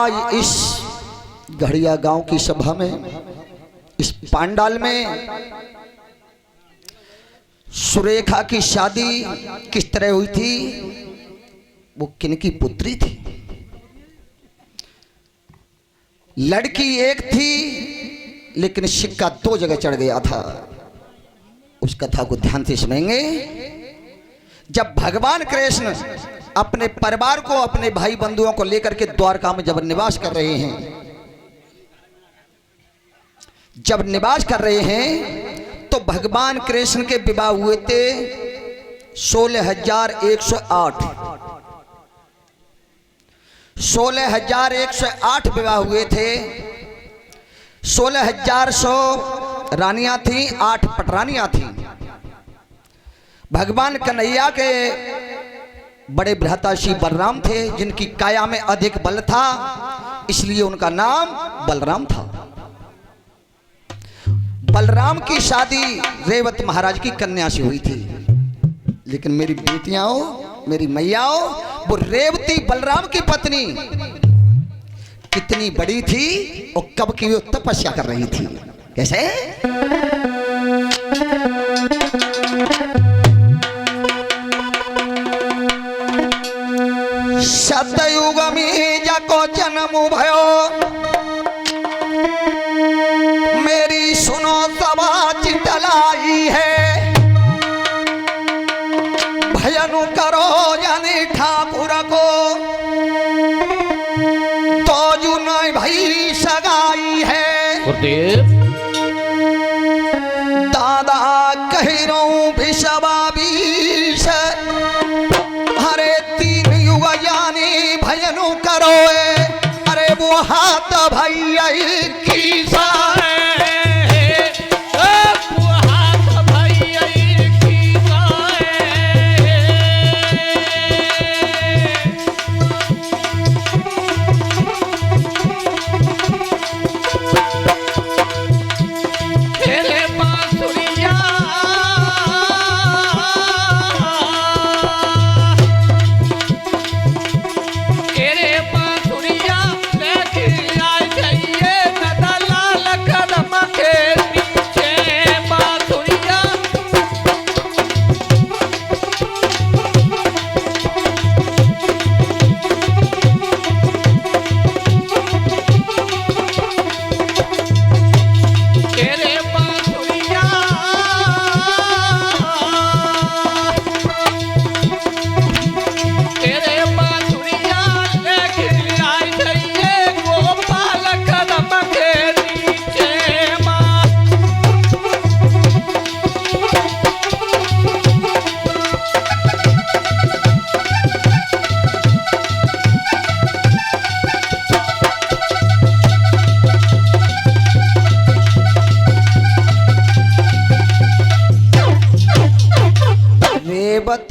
आज इस घड़िया गांव की सभा में, इस पांडाल में सुरेखा की शादी किस तरह हुई थी, वो किनकी पुत्री थी। लड़की एक थी लेकिन सिक्का दो जगह चढ़ गया था। उस कथा को ध्यान से सुनेंगे। जब भगवान कृष्ण अपने परिवार को, अपने भाई बंधुओं को लेकर के द्वारका में जब निवास कर रहे हैं, तो भगवान कृष्ण के विवाह हुए थे 16,108। 16,108 विवाह हुए थे। 16,100 रानियां थी, 8 पटरानियां थी। भगवान कन्हैया के बड़े भ्राता श्री बलराम थे, जिनकी काया में अधिक बल था, इसलिए उनका नाम बलराम था। बलराम की शादी रेवत महाराज की कन्या से हुई थी। लेकिन मेरी बेटियां, मेरी मैयाओं, वो रेवती बलराम की पत्नी कितनी बड़ी थी और कब की वो तपस्या कर रही थी। कैसे? सतयुग में जाको जन्म भयो, मेरी सुनो सभा चितलाई है। भजन करो जाने ठाकुर को, तो जू नहीं भाई सगाई है। दादा कह रहा हूं भिषवा बीस, हरे 3 युग यानी भजन करो। अरे वो हाथ भैया की सारे,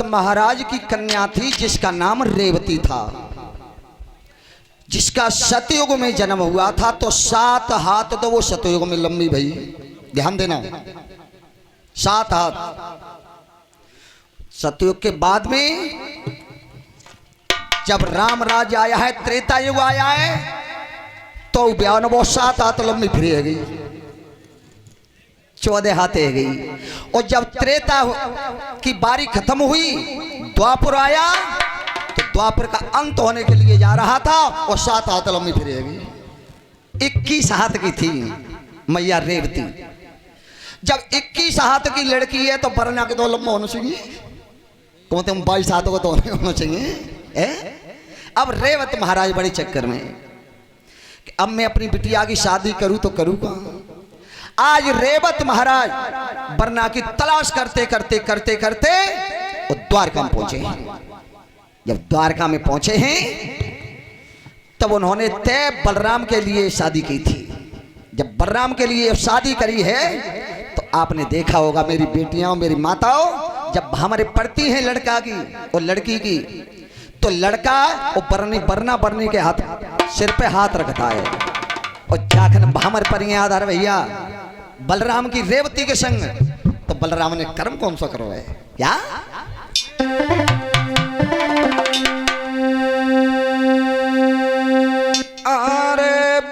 महाराज की कन्या थी जिसका नाम रेवती था, जिसका सतयुग में जन्म हुआ था। तो 7 हाथ तो वो सतयुग में लंबी भई, ध्यान देना, 7 हाथ। सतयुग के बाद में जब राम राज आया है, त्रेता युग आया है, तो ब्याह वो 7 हाथ लंबी फिर गई, 14 हाथ है गई। और जब त्रेता की बारी खत्म हुई, द्वापर आया, तो द्वापर का अंत होने के लिए जा रहा था और 7 हाथ लंबी फिर गई। 21 हाथ की थी मैया रेवती। जब 21 हाथ की लड़की है तो बरना के तो लंबा होना चाहिए, कहते हम 22 हाथ को तो होना चाहिए। अब रेवत महाराज बड़े चक्कर में कि अब मैं अपनी बिटिया की शादी करूं तो करूं कहां। आज रेवत महाराज बरना की तलाश करते करते करते करते और द्वारका में पहुंचे हैं। जब द्वारका में पहुंचे हैं तब उन्होंने तय बलराम के लिए शादी की थी। जब बलराम के लिए शादी करी है तो आपने देखा होगा मेरी बेटियां, मेरी माताओं, जब हमारे पड़ती हैं लड़का की और लड़की की, तो लड़का वो बरनी के हाथ सिर पे हाथ रखता है और जाखन हमारे पर याद आ रहा भैया बलराम की रेवती के संग, तो बलराम ने कर्म कौन सा करो है क्या?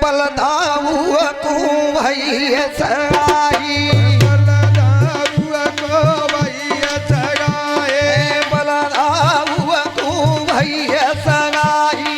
बलदाऊ को भैया सगाई बलदाऊ को भैया सगाए बलदाऊ को भैया सगाई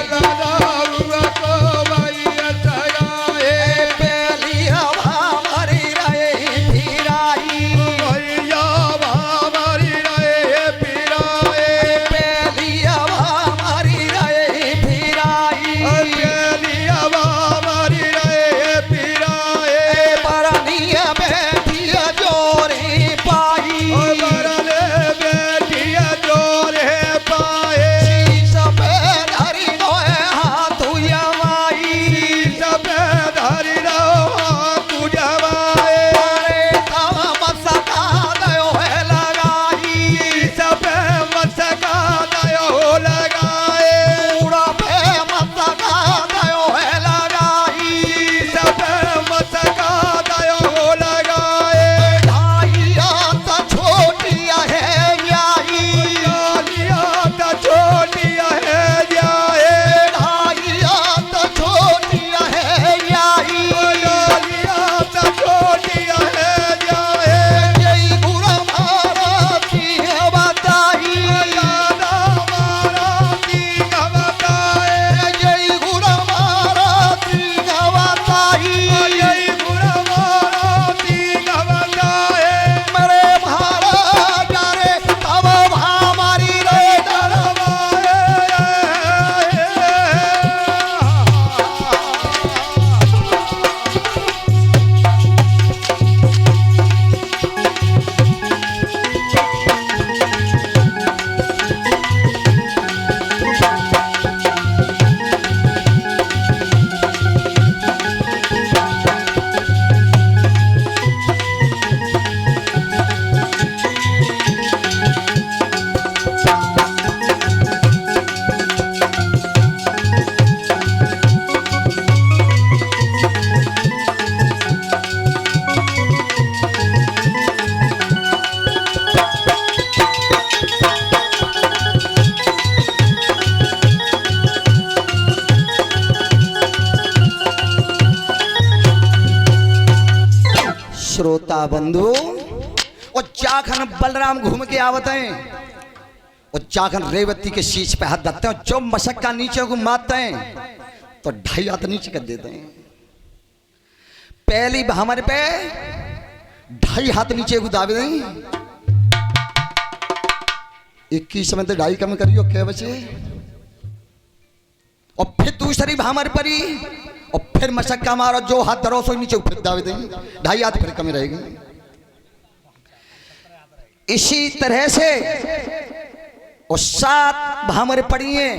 बलदाऊ को भैया सगाए बेलिया भामरी रहे फिराई भैया भामरी रहे फिराए बेलिया भामरी रहे फिराई बेलिया भामरी रहे फिराए परनिया बेटिया जोरी पाई बरले बेटिया जोरे पाए सफेद हरी नोए हाथ यमाई सफेद हरि तू जवाए अरे तव मसका दयो है लगाई सफेद मसका दयो लगाए पूरा पे मसका दयो है लगाई सफेद मसका दयो लगाए ढाइया तो छोटिया है याई लिया तो छोटिया है जाए ढाइया तो छोटिया है याई लिया तो छोटिया है जाए जय गुरु महाराज की बताई यादा मारा की बताए जय गुरु महाराज की बताई जय गुरु मारा की बताए मेरे महाराज रे तब हमारी रे श्रोता बंधु और जाखन बलराम घूम के आवत हैं और जाखन रेवती के शीश पे हाथ रखते हैं जो मशक्का नीचे को मारते हैं तो 2.5 हाथ नीचे कर देते हैं पहली हमारे पे 2.5 हाथ नीचे को दावे दें 21 में तो 2.5 कम करियो क्या बचे और फिर दूसरी हमारे परी और फिर मशक्का मारो जो हाथ धरो सो नीचे फिर दावे देंगे 2.5 हाथ फिर कमी रहेगी इसी तरह से और 7 हमारे पड़ी हैं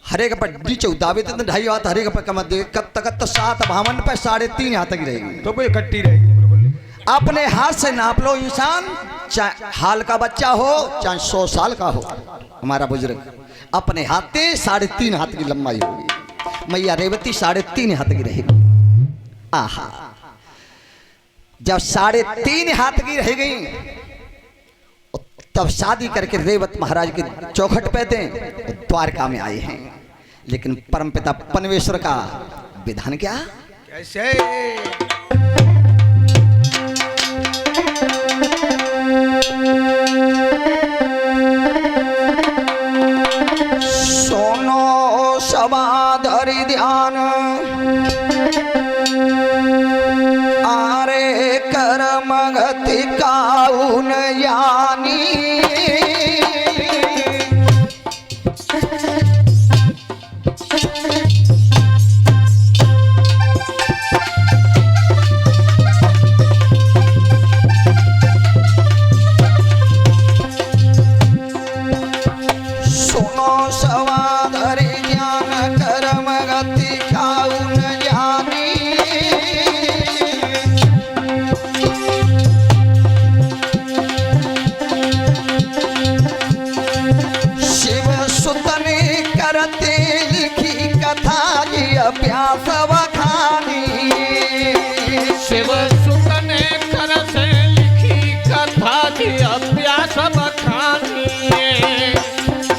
हरे का पर नीचे दावे देते 2.5 हाथ हरे का पर कम दे कब तक 7 भामन पे 3.5 हाथ की रहेगी तो कोई इकट्ठी रहेगी अपने हाथ से नाप लो इंसान चाहे हाल का बच्चा हो चाहे 100 साल का हो हमारा बुजुर्ग अपने हाथ से 3.5 हाथ की लंबाई होगी मैया रेवती 3.5 हाथ की रहेगी आहा जब 3.5 हाथ की रह गई तब शादी करके रेवत महाराज के चौखट पे थे द्वारका में आए हैं लेकिन परमपिता परमेश्वर का विधान क्या कैसे सोनो सबाधरि ध्यान आरे कर्म गति काउन यानी सुनो सवाधरि ज्ञान कर्म गति काउन जानी शिव सुतने करते लिखी कथा जी अभ्यास वखानी शिव सुतने करते लिखी कथा जी अभ्यास बखानी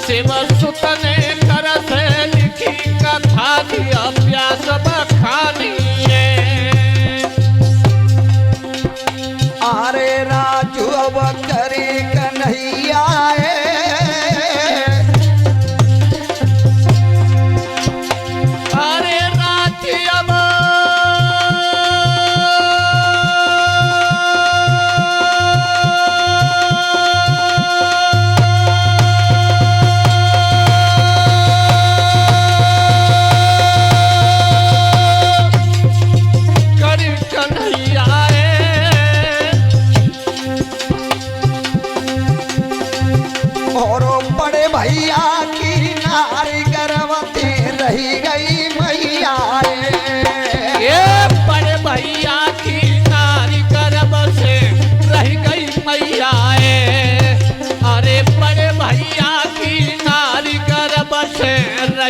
शिव सुतने करते लिखी कथा जी अभ्यास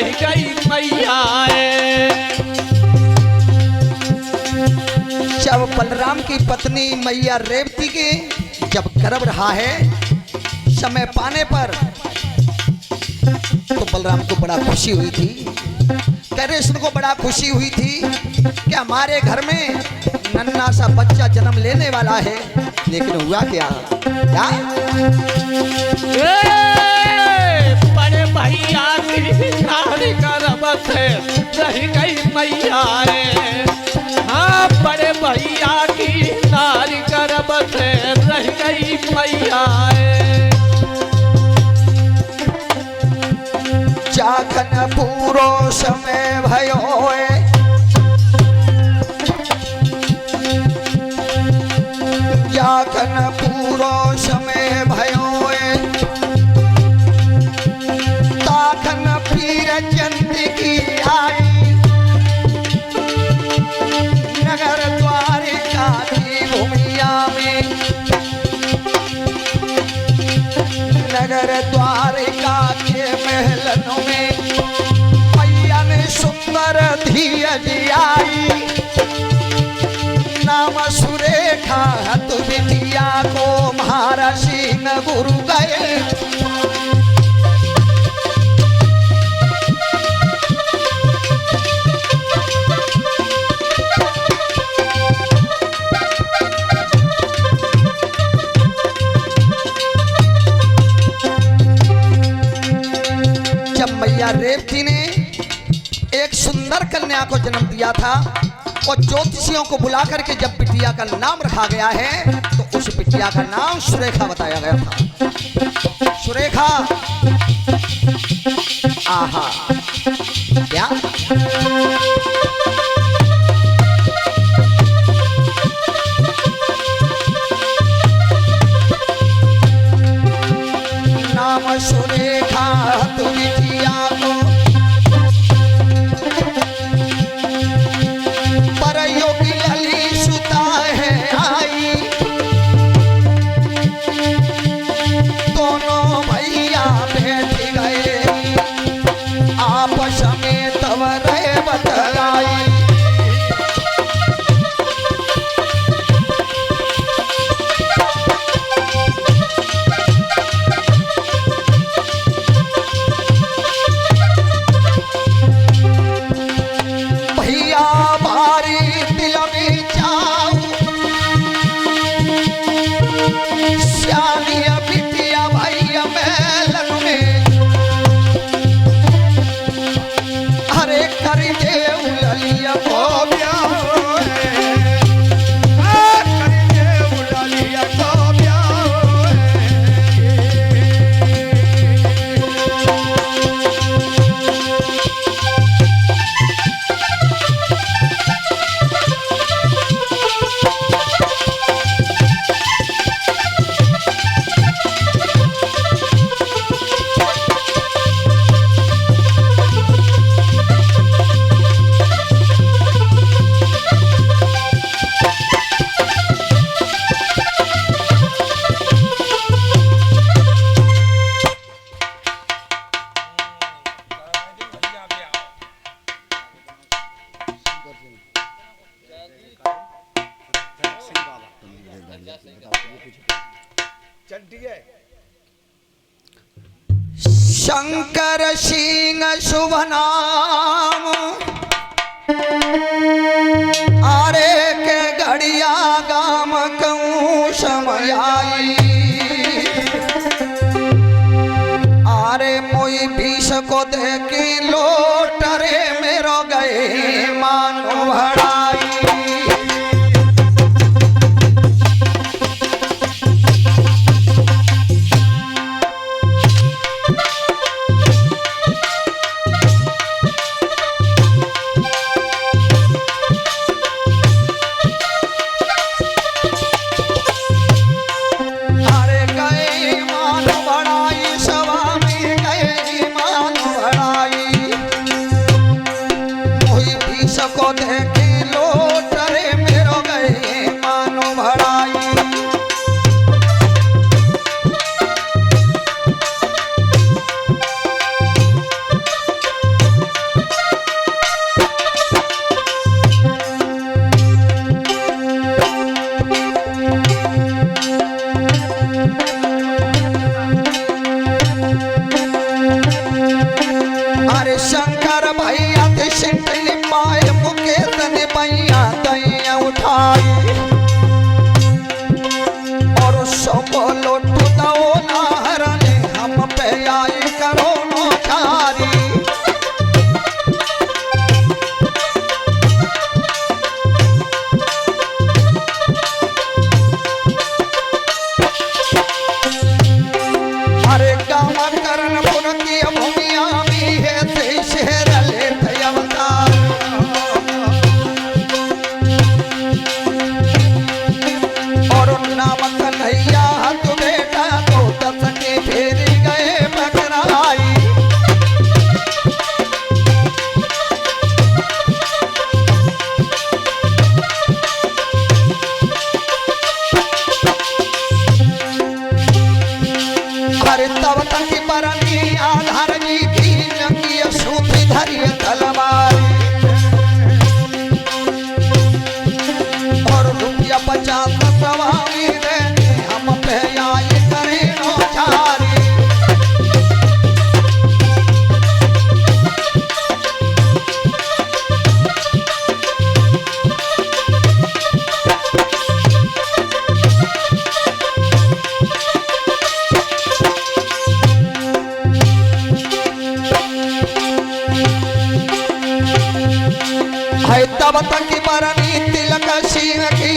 रह गई मैया जब बलराम की पत्नी मैया रेवती के जब गर्भ रहा है समय पाने पर तो बलराम को बड़ा खुशी हुई थी, कृष्ण को बड़ा खुशी हुई थी कि हमारे घर में नन्हा सा बच्चा जन्म लेने वाला है। लेकिन हुआ क्या? बड़े भैया की नारी गर्भ से रह गई मैया हाँ बड़े भैया की नारी गर्भ से रह गई मैया जाखन पूरो समय भयो जाखन पूरो समय भयो ताखन फिर जंती की आई नगर द्वारिका की भूमिया में नगर द्वारिका के महलों में मैया ने सुंदर धीरज आई नाम सुरेखा हत बिटिया को महर्षि न गुरु गए मैया रेवती ने एक सुंदर कन्या को जन्म दिया था और ज्योतिषियों को बुला करके जब बिटिया का नाम रखा गया है तो उस बिटिया का नाम सुरेखा बताया गया था। सुरेखा आहा क्या नाम सुरेखा तू बिटिया को पर योगी लली सुता है आई दोनों भैया बैठ गए आपस में तब रहे बतलाई शंकर सिंह शुभ नाम आरे के घड़िया गाम कहूँ समय आई आरे मोई बीस को देखी लोटरे मेरो गए मानो भड़ाई है तब तक बरनी तिलक सिंह की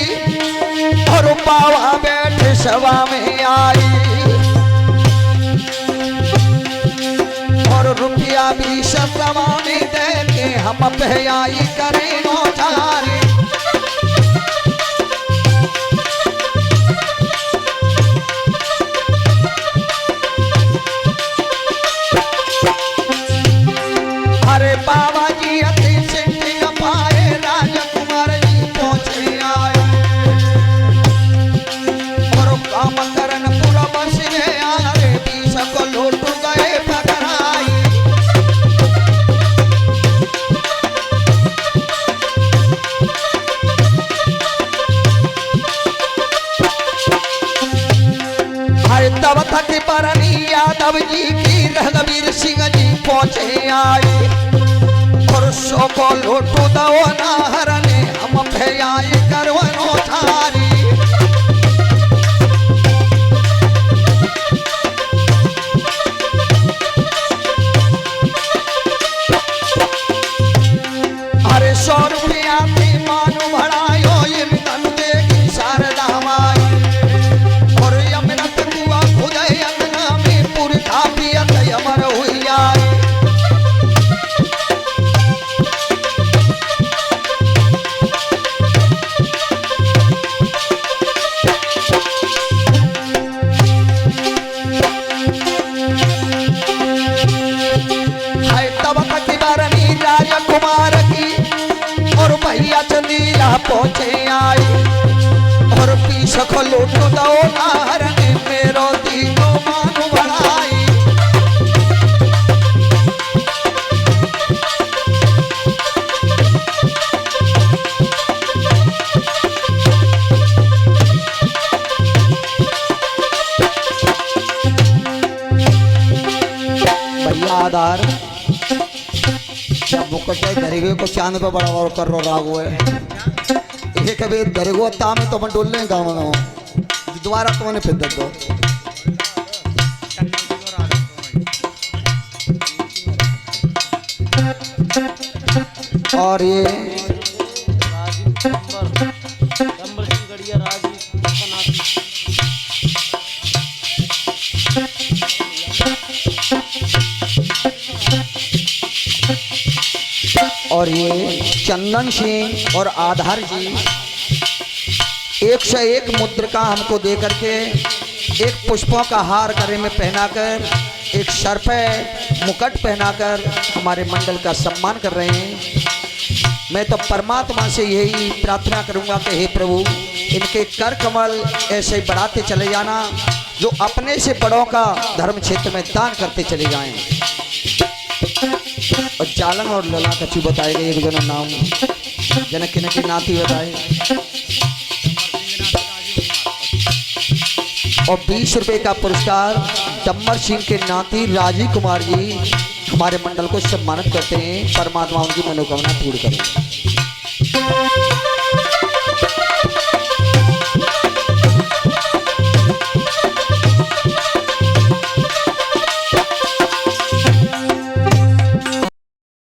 और बाबा बैठ सभा में आई और रुपया भी सवानी दे के हम पे आई करें नौचारी। अरे बाबा जी अति सिंह पाए राजकुमार जी पहुंचे आए और काम करन पूरा बस में आरे बीस को लौट गए पकड़ाई। अरे तब तक बरनी यादव जी की रघुवीर सिंह जी पहुंचे आए और सो को लौटू दो नाहरने हम पे आए करवनो थारी। अरे 100 रुपया थी मानु भड़ायो ये तनु देगी शारदा माई और अमृत कुआ खुदे अंगना में पुरखा पियत अमर हुई आई। है तब तक बरनी राजकुमार की और भैया चंदीला पहुंचे आई और पीछ को लूट दो नारने मेरो दीनो मानु बढ़ाई। भैया आधार जब मुकट दरिगे को चांद पे बड़ा और कर रो रागो है ये कभी दरिगो ताम तो मन डोलने गाँव में दोबारा तो मैंने फिर दो और ये और ये चंदन सिंह और आधार जी 101 मुद्रिका हमको दे करके एक पुष्पों का हार गले में पहनाकर एक सर पे मुकुट पहनाकर हमारे मंडल का सम्मान कर रहे हैं। मैं तो परमात्मा से यही प्रार्थना करूंगा कि हे प्रभु इनके कर कमल ऐसे ही बढ़ाते चले जाना जो अपने से बड़ों का धर्म क्षेत्र में दान करते चले जाएं। और चालन और लला कछु बताए गए एक दोनों नाम जनक की नाती बताए और 20 रुपए का पुरस्कार डम्बर सिंह के नाती राजीव कुमार जी हमारे मंडल को सम्मानित करते हैं। परमात्मा उनकी मनोकामना पूर्ण करें।